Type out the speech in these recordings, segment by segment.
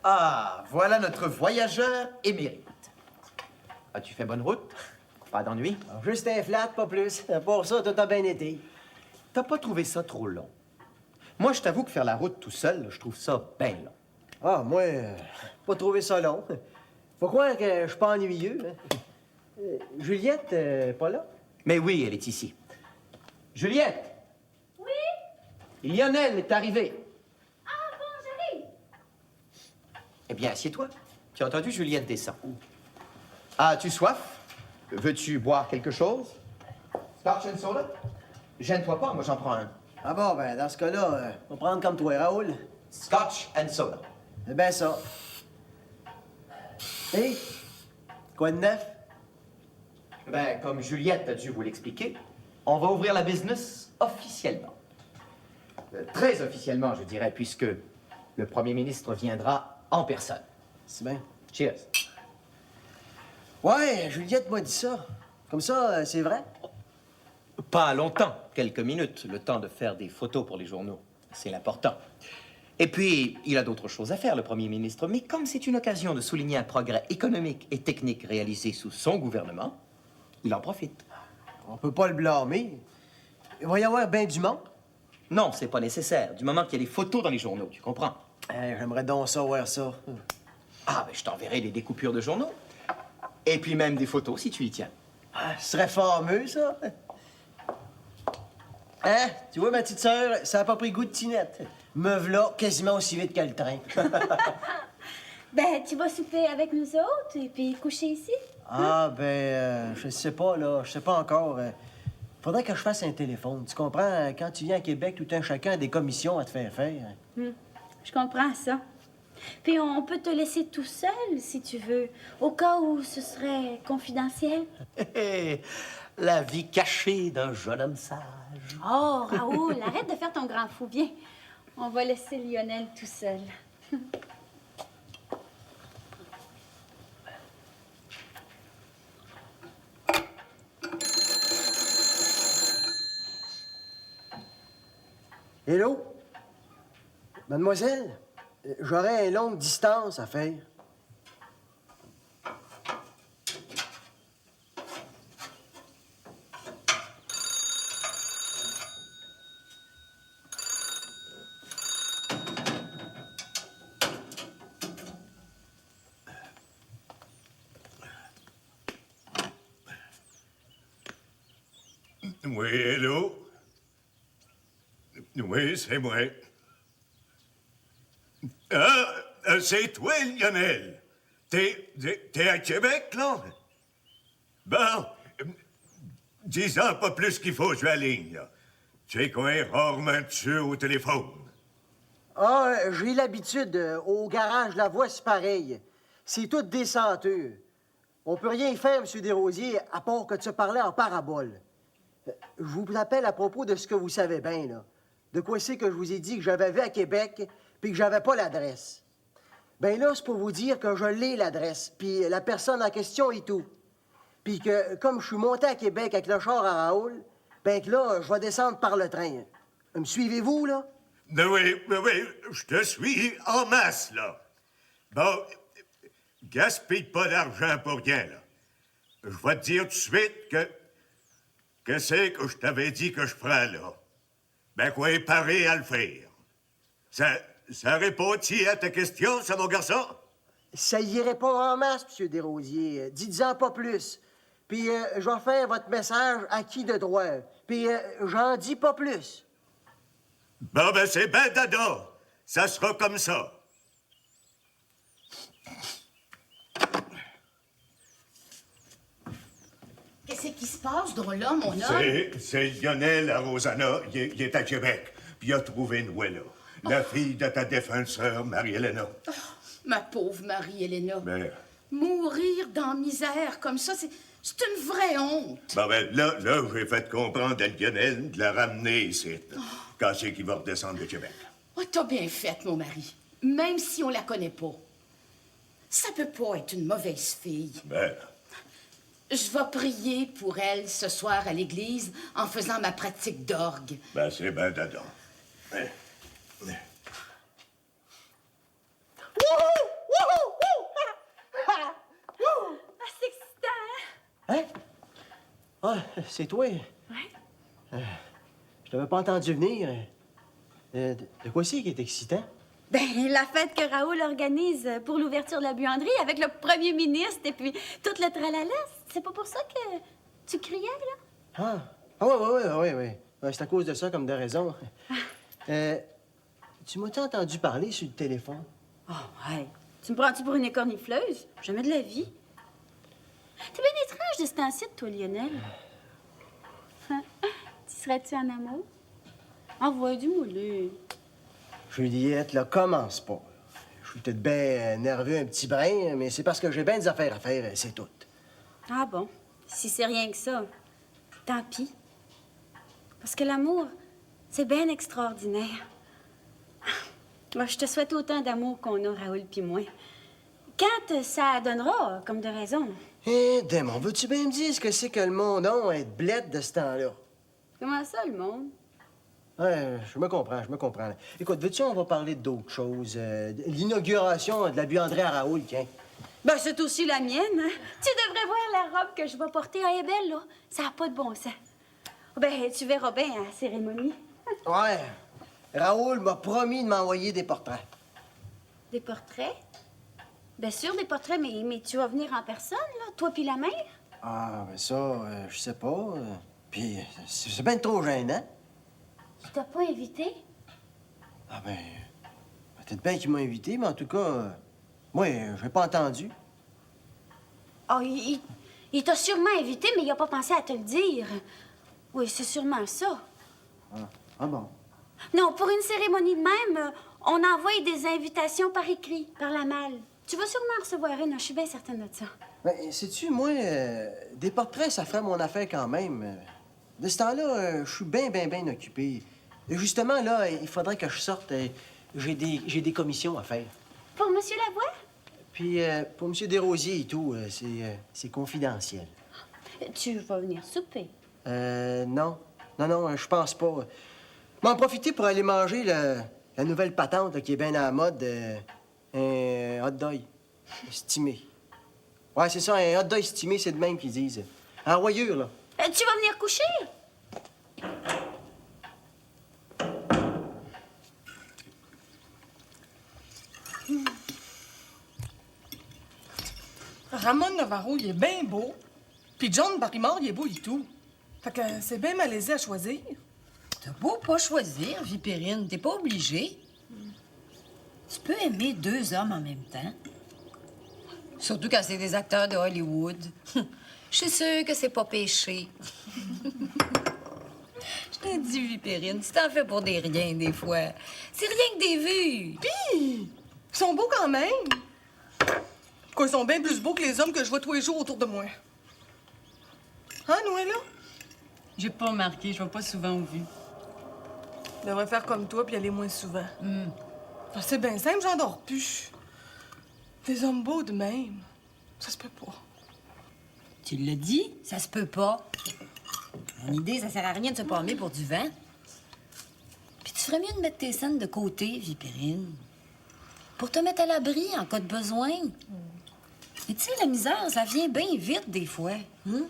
Ah, voilà notre voyageur émérite. As-tu fait bonne route? Pas d'ennui? Juste un flat, pas plus. Pour ça, tout a bien été. T'as pas trouvé ça trop long? Moi, je t'avoue que faire la route tout seul, je trouve ça bien long. Ah, moi, pas trouvé ça long. Faut croire que je suis pas ennuyeux. Hein. Juliette, pas là? Mais oui, elle est ici. Juliette! Oui? Lionel est arrivé. Ah bon, j'arrive. Eh bien, assieds-toi. Tu as entendu, Juliette descend. As-tu soif? Veux-tu boire quelque chose? Scotch and soda? Gêne-toi pas, moi j'en prends un. Ah bon, ben, dans ce cas-là, on va prendre comme toi, Raoul. Scotch and soda. C'est bien ça. Hé? Quoi de neuf? Ben, comme Juliette a dû vous l'expliquer, on va ouvrir la business officiellement. Très officiellement, je dirais, puisque le premier ministre viendra en personne. C'est bien. Cheers. Ouais, Juliette m'a dit ça. Comme ça, c'est vrai? Pas longtemps, quelques minutes, le temps de faire des photos pour les journaux. C'est l'important. Et puis, il a d'autres choses à faire, le Premier ministre. Mais comme c'est une occasion de souligner un progrès économique et technique réalisé sous son gouvernement, il en profite. On peut pas le blâmer. Il va y avoir bien du monde. Non, c'est pas nécessaire, du moment qu'il y a des photos dans les journaux, tu comprends? J'aimerais donc ça, voir ça. Ah, ben je t'enverrai des découpures de journaux. Et puis même des photos, si tu y tiens. Ah, ce serait fameux, ça. Hein? Tu vois, ma petite sœur, ça a pas pris goût de tinette. Me v'là quasiment aussi vite que le train. Ben, tu vas souper avec nous autres et puis coucher ici? Ah, je sais pas, là. Je sais pas encore. Faudrait que je fasse un téléphone. Tu comprends? Quand tu viens à Québec, tout un chacun a des commissions à te faire faire. Je comprends ça. Puis on peut te laisser tout seul, si tu veux, au cas où ce serait confidentiel. La vie cachée d'un jeune homme sage. Oh, Raoul, arrête de faire ton grand fou. Viens, on va laisser Lionel tout seul. Hello? Mademoiselle, j'aurais une longue distance à faire. Oui, hello? Oui, c'est moi. C'est toi, Lionel. T'es à Québec, là? Bon, dis-en pas plus qu'il faut, je vais à la ligne, là. Tu es quoi, rarement dessus au téléphone? Ah, j'ai l'habitude. Au garage, la voix, c'est pareil. C'est tout décenteux. On peut rien faire, M. Desrosiers, à part que de se parler en parabole. Je vous appelle à propos de ce que vous savez bien, là. De quoi c'est que je vous ai dit que j'avais vu à Québec, puis que j'avais pas l'adresse. Ben là, c'est pour vous dire que je l'ai, l'adresse, puis la personne en question et tout. Puis que, comme je suis monté à Québec avec le char à Raoul, ben que là, je vais descendre par le train. Me suivez-vous, là? Oui, je te suis en masse, là. Bon, gaspille pas d'argent pour rien, là. Je vais te dire tout de suite que c'est que je t'avais dit que je ferais, là. Ben quoi, pareil à le faire. Ça répond-il à ta question, ça, mon garçon? Ça irait pas en masse, M. Desrosiers. Dites-en pas plus. Puis je vais faire votre message acquis de droit. Puis j'en dis pas plus. Bon, ben c'est ben dada. Ça sera comme ça. Qu'est-ce qui se passe, donc là, mon homme? C'est Lionel à Rosanna. Il est à Québec. Puis il a trouvé Noëlla, la fille de ta défunte sœur, Marie-Hélène. Oh, ma pauvre Marie-Hélène. Ben, Mourir dans misère comme ça, c'est une vraie honte. bon, ben là, j'ai fait comprendre à Lionel de la ramener ici. Quand c'est qu'il va redescendre de Québec. Oh, t'as bien fait, mon mari. Même si on la connaît pas. Ça peut pas être une mauvaise fille. Ben, Je vais prier pour elle ce soir à l'église en faisant ma pratique d'orgue. ben c'est ben dada. Wouhou! Ah, c'est toi? Ouais. Je t'avais pas entendu venir. De quoi c'est qui est excitant? Ben, la fête que Raoul organise pour l'ouverture de la buanderie avec le premier ministre et puis tout le tralala. C'est pas pour ça que tu criais, là? Ouais. C'est à cause de ça, comme de raison. Tu m'as-tu entendu parler sur le téléphone? Oh, hey. Tu me prends-tu pour une écornifleuse? Jamais de la vie. T'es bien étrange de ce temps-ci, toi, Lionel. Tu serais-tu en amour? Envoie du moulin. Juliette, là, commence pas. Je suis peut-être bien nerveux un petit brin, mais c'est parce que j'ai bien des affaires à faire, c'est tout. Ah bon? Si c'est rien que ça, tant pis. Parce que l'amour, c'est bien extraordinaire. Moi, je te souhaite autant d'amour qu'on a, Raoul puis moi. Quand ça donnera, comme de raison. Eh, démon, veux-tu bien me dire ce que c'est que le monde a être blette de ce temps-là? Comment ça, le monde? Ouais, je me comprends. Écoute, veux-tu, on va parler d'autres choses. L'inauguration de la buanderie à Raoul, tiens. Ben, c'est aussi la mienne. Hein? Tu devrais voir la robe que je vais porter. Elle est belle, là. Ça n'a pas de bon sens. Ben, tu verras bien à la cérémonie. Ouais. Raoul m'a promis de m'envoyer des portraits. Des portraits? Bien sûr, des portraits, mais tu vas venir en personne, là, toi puis la mère? Ah, ben ça, je sais pas. Puis, c'est bien trop gênant. Tu t'as pas invité? Ah ben, peut-être bien qu'il m'a invité, mais en tout cas, moi, je l'ai pas entendu. Oh, il t'a sûrement invité, mais il a pas pensé à te le dire. Oui, c'est sûrement ça. Ah bon? Non, pour une cérémonie de même, on envoie des invitations par écrit, par la malle. Tu vas sûrement en recevoir une, je suis bien certaine de ça. Ben, sais-tu, moi, des portraits, ça ferait mon affaire quand même. De ce temps-là, je suis bien occupé. Et justement, là, il faudrait que je sorte. J'ai des commissions à faire. Pour Monsieur Lavoie? Puis, pour M. Desrosiers et tout, c'est confidentiel. Tu vas venir souper. Non, je pense pas. M'en profiter pour aller manger la nouvelle patente là, qui est bien à la mode, un hot dog estimé. Ouais, c'est ça, un hot dog estimé, c'est de même qu'ils disent. En royure, là. Tu vas venir coucher? Ramon Navarro, il est bien beau. Puis John Barrymore, il est beau et tout. Fait que c'est bien malaisé à choisir. T'as beau pas choisir, Vipérine, t'es pas obligée. Tu peux aimer deux hommes en même temps. Surtout quand c'est des acteurs de Hollywood. Je suis sûre que c'est pas péché. Je t'ai dit, Vipérine, tu t'en fais pour des riens, des fois. C'est rien que des vues. Puis, ils sont beaux quand même. Quoi, ils sont bien plus beaux que les hommes que je vois tous les jours autour de moi. Hein, Noëlla? J'ai pas remarqué, je vais pas souvent aux vues. Je devrais faire comme toi puis aller moins souvent. Ah, c'est bien simple, j'en dors plus. Des hommes beaux de même, ça se peut pas. Tu l'as dit, ça se peut pas. Mon idée, ça sert à rien de se palmer pour du vent. Puis tu ferais mieux de mettre tes scènes de côté, Vipérine. Pour te mettre à l'abri en cas de besoin. Mais tu sais, la misère, ça vient bien vite des fois. Hein?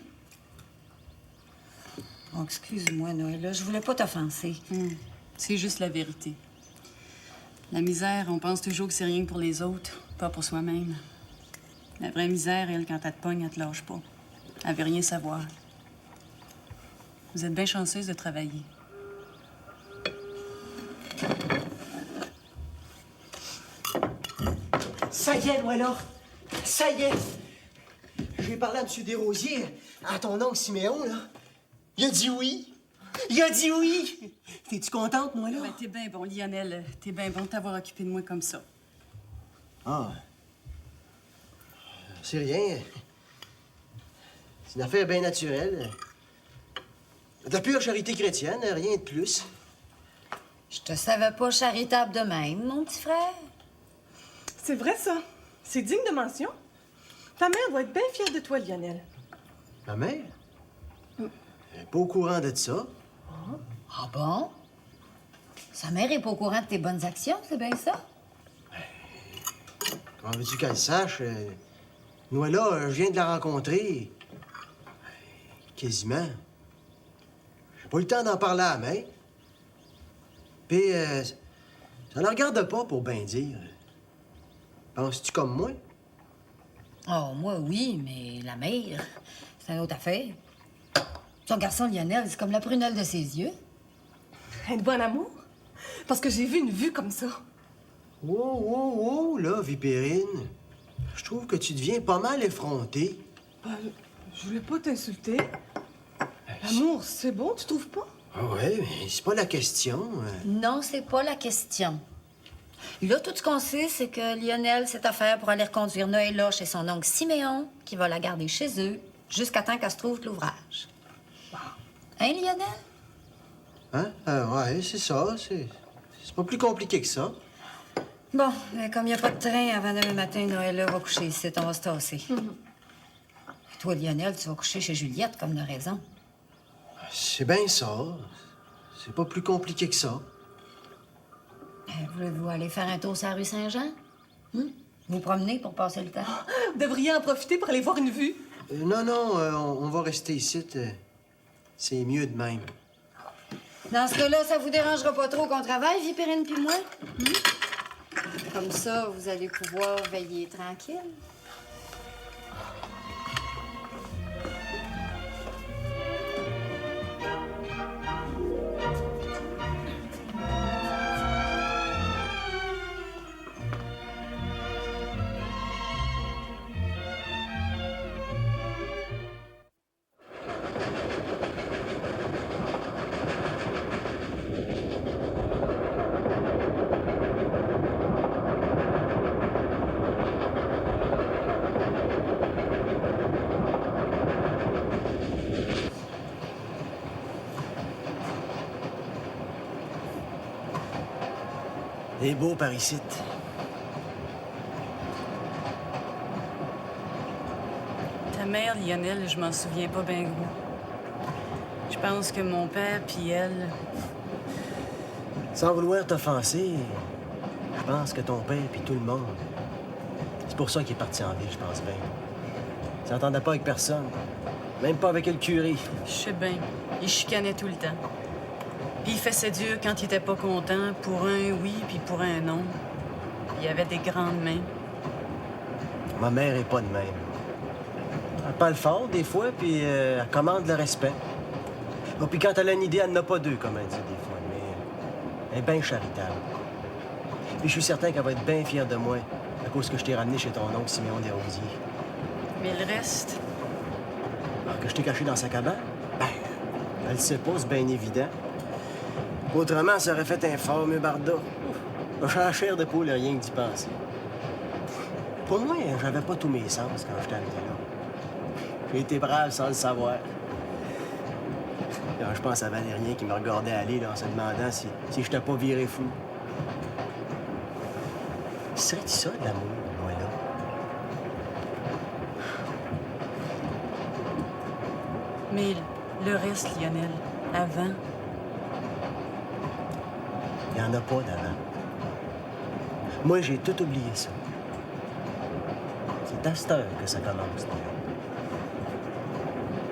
Oh, excuse-moi, Noëlla, je voulais pas t'offenser. C'est juste la vérité. La misère, on pense toujours que c'est rien que pour les autres, pas pour soi-même. La vraie misère, elle, quand elle te pogne, elle te lâche pas. Elle veut rien savoir. Vous êtes bien chanceuse de travailler. Ça y est, Noëlla! Ça y est! J'ai parlé à M. Desrosiers, à ton oncle Siméon, là. Il a dit oui! Il a dit oui! T'es-tu contente, Noëlla? Ben, t'es bien bon, Lionel. T'es bien bon de t'avoir occupé de moi comme ça. Ah. C'est rien. C'est une affaire bien naturelle. De pure charité chrétienne, rien de plus. Je te savais pas charitable de même, mon petit frère. C'est vrai, ça. C'est digne de mention. Ta mère va être bien fière de toi, Lionel. Ma mère? Elle n'est pas au courant de ça. Ah bon? Sa mère est pas au courant de tes bonnes actions, c'est bien ça? Comment veux-tu qu'elle sache? Noëlla, je viens de la rencontrer. quasiment. J'ai pas eu le temps d'en parler à la mère. Puis, ça ne regarde pas pour bien dire. Penses-tu comme moi? Oh, moi, oui, mais la mère, c'est une autre affaire. Son garçon Lionel, c'est comme la prunelle de ses yeux. Êtes-vous en amour? Parce que j'ai vu une vue comme ça. Oh, là, Vipérine. Je trouve que tu deviens pas mal effrontée. Ben, je voulais pas t'insulter. L'amour, c'est bon, tu trouves pas? Ah ouais, mais c'est pas la question. Non, c'est pas la question. Là, tout ce qu'on sait, c'est que Lionel s'est offert pour aller reconduire Noëlla chez son oncle Siméon, qui va la garder chez eux, jusqu'à temps qu'elle se trouve l'ouvrage. Hein, Lionel? Hein? Ouais, c'est ça. C'est pas plus compliqué que ça. Bon, mais comme il n'y a pas de train avant demain matin, Noëlla va coucher ici, on va se tasser. Toi, Lionel, tu vas coucher chez Juliette, comme de raison. C'est bien ça. C'est pas plus compliqué que ça. Voulez-vous aller faire un tour sur la rue Saint-Jean? Vous promener pour passer le temps? Vous devriez en profiter pour aller voir une vue. Non, on va rester ici. C'est mieux de même. Dans ce cas-là, ça vous dérangera pas trop qu'on travaille, Vipérine puis moi? Comme ça, vous allez pouvoir veiller tranquille. C'est beau par ici. Ta mère, Lionel, je m'en souviens pas bien gros. Je pense que mon père puis elle... Sans vouloir t'offenser, je pense que ton père puis tout le monde, c'est pour ça qu'il est parti en ville, je pense bien. Il s'entendait pas avec personne, même pas avec le curé. Je sais bien, il chicanait tout le temps. Puis il faisait dur quand il était pas content, pour un oui puis pour un non. Puis il avait des grandes mains. Ma mère est pas de même. Elle parle fort des fois, puis elle commande le respect. Oh, puis quand elle a une idée, elle n'en a pas deux, comme elle dit des fois, mais elle est bien charitable. Puis je suis certain qu'elle va être bien fière de moi à cause que je t'ai ramené chez ton oncle Siméon Desrosiers. Mais le reste, Alors que je t'ai caché dans sa cabane? Ben, elle le sait pas, c'est bien évident. Autrement, ça aurait fait un fameux barda. Je suis en chair de poule, rien que d'y penser. Pour moi, j'avais pas tous mes sens quand j'étais arrivé là. J'ai été brave sans le savoir. Alors, je pense à Valérien qui me regardait aller là, en se demandant si je t'ai pas viré fou. Serait-tu ça de l'amour, moi, là? mais le reste, Lionel, avant, Il n'y en a pas d'avant. Moi, j'ai tout oublié ça. C'est à cette heure que ça commence,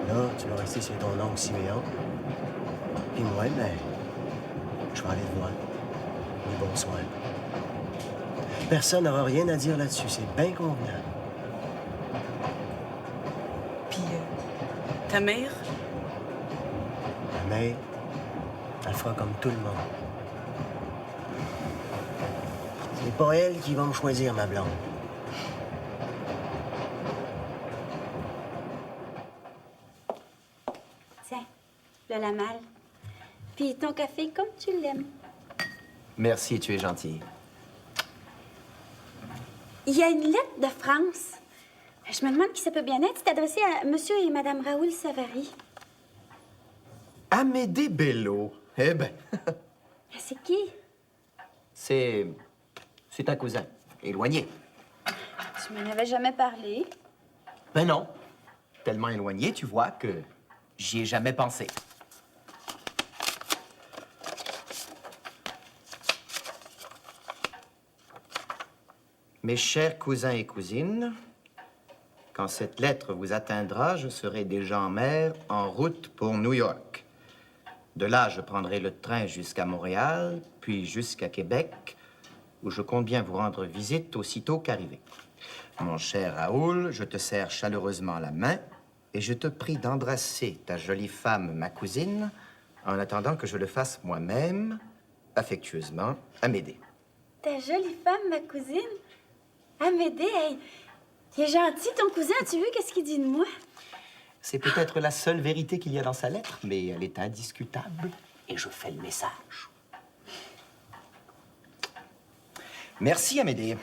là, tu vas rester chez ton oncle Siméon. Puis moi, ben, je vais aller te voir. Et bonsoir. Personne n'aura rien à dire là-dessus. C'est bien convenable. puis ta mère, Ma mère, elle fera comme tout le monde. C'est pas elle qui va me choisir, ma blonde. Tiens, là, la malle. Puis ton café comme tu l'aimes. Merci, tu es gentil. Il y a une lettre de France. Je me demande qui ça peut bien être. C'est adressé à Monsieur et Madame Raoul Savary. Amédée Bello. Eh ben, C'est qui? c'est un cousin, éloigné. Tu m'en avais jamais parlé. Ben non, tellement éloigné, tu vois, que j'y ai jamais pensé. Mes chers cousins et cousines, Quand cette lettre vous atteindra, je serai déjà en mer, en route pour New York. De là, je prendrai le train jusqu'à Montréal, puis jusqu'à Québec, où je compte bien vous rendre visite aussitôt qu'arrivé. Mon cher Raoul, je te serre chaleureusement la main et je te prie d'embrasser ta jolie femme, ma cousine, en attendant que je le fasse moi-même, affectueusement, Amédée. Ta jolie femme, ma cousine? Amédée, hey, il est gentil, ton cousin. As-tu vu qu'est-ce qu'il dit de moi? C'est peut-être la seule vérité qu'il y a dans sa lettre, mais elle est indiscutable et je fais le message. Merci, Amédée.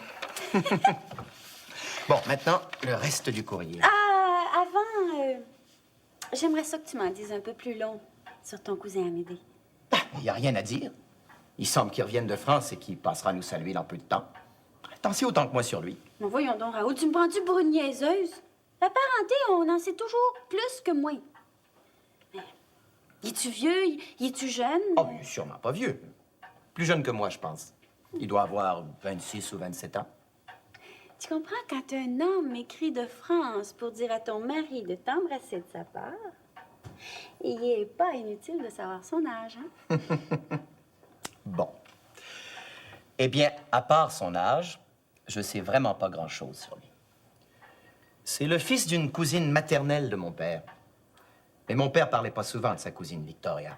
Bon, maintenant, le reste du courrier. Avant, j'aimerais ça que tu m'en dises un peu plus long sur ton cousin Amédée. Il n'y a rien à dire. Il semble qu'il revienne de France et qu'il passera nous saluer dans peu de temps. T'en sais autant que moi sur lui. Mais voyons donc, Raoul, tu me prends-tu pour une niaiseuse? La parenté, on en sait toujours plus que moi. Mais, y es-tu vieux? Y es-tu jeune? Oh, il est sûrement pas vieux. Plus jeune que moi, je pense. Il doit avoir 26 ou 27 ans. Tu comprends, quand un homme écrit de France pour dire à ton mari de t'embrasser de sa part, il n'est pas inutile de savoir son âge, hein? Bon. Eh bien, à part son âge, je sais vraiment pas grand-chose sur lui. C'est le fils d'une cousine maternelle de mon père. Mais mon père parlait pas souvent de sa cousine Victoria.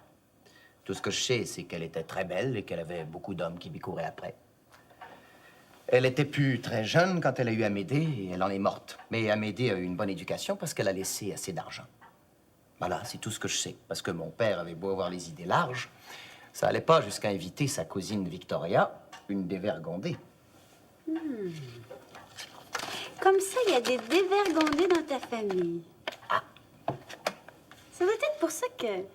Tout ce que je sais, c'est qu'elle était très belle et qu'elle avait beaucoup d'hommes qui lui couraient après. Elle était plus très jeune quand elle a eu Amédée et elle en est morte. Mais Amédée a eu une bonne éducation parce qu'elle a laissé assez d'argent. Voilà, c'est tout ce que je sais. Parce que mon père avait beau avoir les idées larges, ça allait pas jusqu'à inviter sa cousine Victoria, une dévergondée. Comme ça, il y a des dévergondés dans ta famille. Ah. Ça doit être pour ça que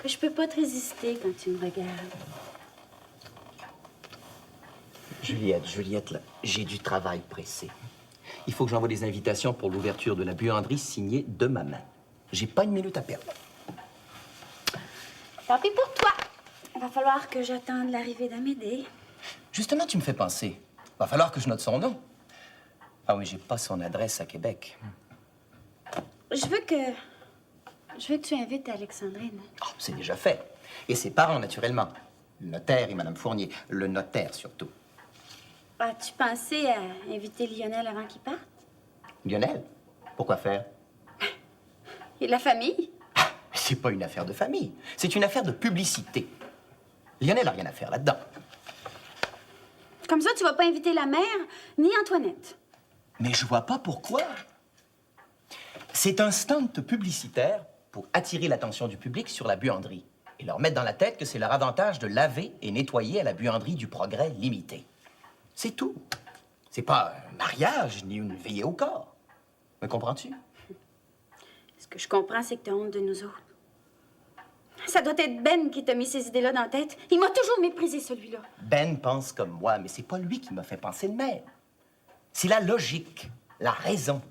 je peux pas te résister quand tu me regardes. Juliette, là, j'ai du travail pressé. Il faut que j'envoie des invitations pour l'ouverture de la buanderie signée de ma main. J'ai pas une minute à perdre. Tant pis pour toi. Il va falloir que j'attende l'arrivée d'Amédée. Justement, tu me fais penser. Va falloir que je note son nom. Ah oui, j'ai pas son adresse à Québec. Je veux que tu invites Alexandrine. Oh, c'est déjà fait. Et ses parents, naturellement. Le notaire et Madame Fournier. Le notaire, surtout. As-tu pensé à inviter Lionel avant qu'il parte? Lionel? Pourquoi faire? Et la famille? Ah, c'est pas une affaire de famille. C'est une affaire de publicité. Lionel a rien à faire là-dedans. Comme ça, tu vas pas inviter la mère ni Antoinette. Mais je vois pas pourquoi. C'est un stunt publicitaire pour attirer l'attention du public sur la buanderie et leur mettre dans la tête que c'est leur avantage de laver et nettoyer à la buanderie du Progrès limité. C'est tout. C'est pas un mariage ni une veillée au corps. Me comprends-tu? Ce que je comprends, c'est que t'as honte de nous autres. Ça doit être Ben qui t'a mis ces idées-là dans la tête. Il m'a toujours méprisé, celui-là. Ben pense comme moi, mais c'est pas lui qui m'a fait penser de même. C'est la logique, la raison.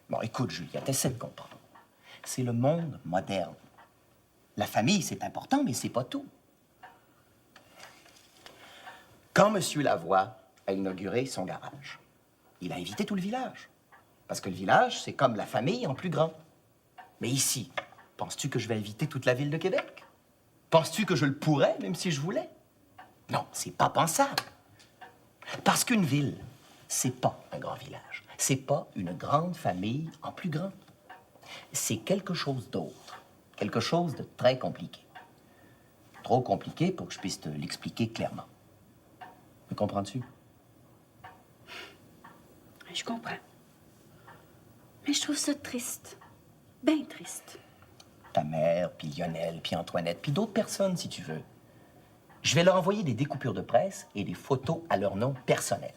Bon, écoute, Juliette, essaie de comprendre. C'est le monde moderne. La famille, c'est important, mais c'est pas tout. Quand M. Lavoie a inauguré son garage, il a invité tout le village. Parce que le village, c'est comme la famille en plus grand. Mais ici, penses-tu que je vais inviter toute la ville de Québec? Penses-tu que je le pourrais, même si je voulais? Non, c'est pas pensable. Parce qu'une ville, c'est pas un grand village. C'est pas une grande famille en plus grand. C'est quelque chose d'autre. Quelque chose de très compliqué. Trop compliqué pour que je puisse te l'expliquer clairement. Me comprends-tu? Je comprends. Mais je trouve ça triste. Bien triste. Ta mère, puis Lionel, puis Antoinette, puis d'autres personnes, si tu veux. Je vais leur envoyer des découpures de presse et des photos à leur nom personnel.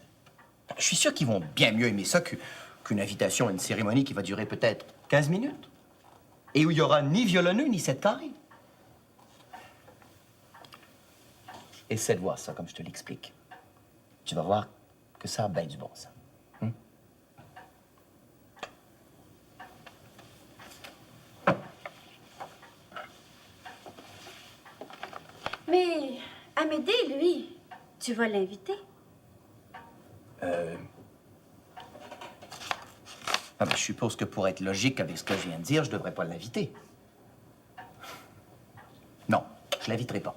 Je suis sûr qu'ils vont bien mieux aimer ça qu'une invitation à une cérémonie qui va durer peut-être 15 minutes. Et où il n'y aura ni violonneux, ni 7 carrés. Essaie de voir ça comme je te l'explique. Tu vas voir que ça a bien du bon sens. Mais Amédée, lui, tu vas l'inviter. Ah ben, je suppose que pour être logique avec ce que je viens de dire, je devrais pas l'inviter. Non, je l'inviterai pas.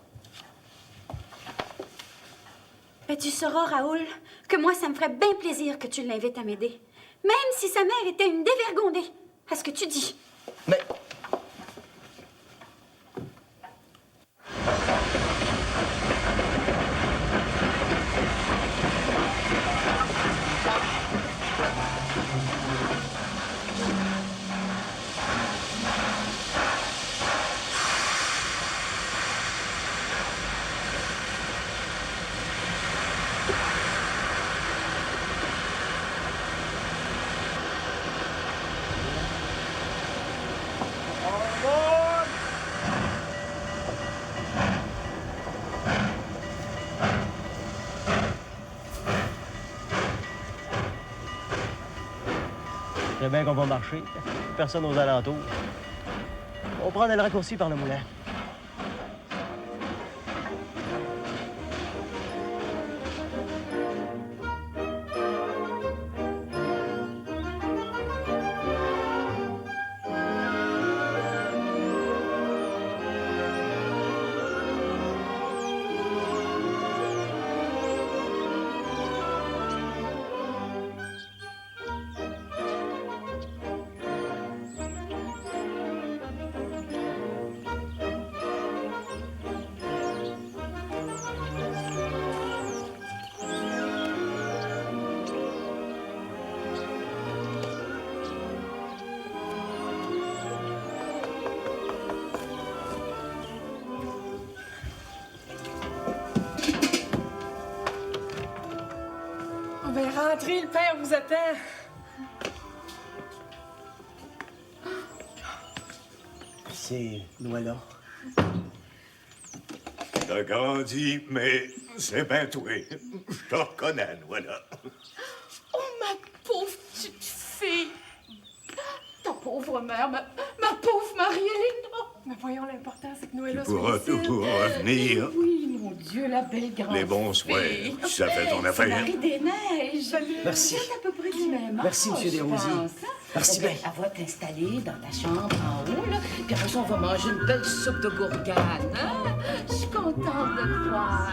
Ben, tu sauras, Raoul, que moi, ça me ferait bien plaisir que tu l'invites à m'aider. Même si sa mère était une dévergondée. À ce que tu dis. Mais... C'est bien qu'on va marcher. Personne aux alentours. On prend le raccourci par le moulin. On va y rentrer, le père vous attend. C'est Noëlla. T'as grandi, mais c'est bien toi. Je te reconnais, voilà. Oh, ma pauvre petite fille! Ta pauvre mère, ma pauvre Marie-Hélène! Mais voyons, l'important, c'est que Noëlla Tu soit pourras ici. toujours revenir. Oui, mon Dieu, la belle grande Les bons soirs, fille. ça fait ton C'est affaire. Marie des Neiges. Merci. Vous êtes à peu près du même Merci, âge, Monsieur je Desrosiers. pense, hein? Merci Eh bien, bien. elle va t'installer dans ta chambre en haut, là. Puis après ça, on va manger une belle soupe de gourgane, hein? Je suis contente de te voir.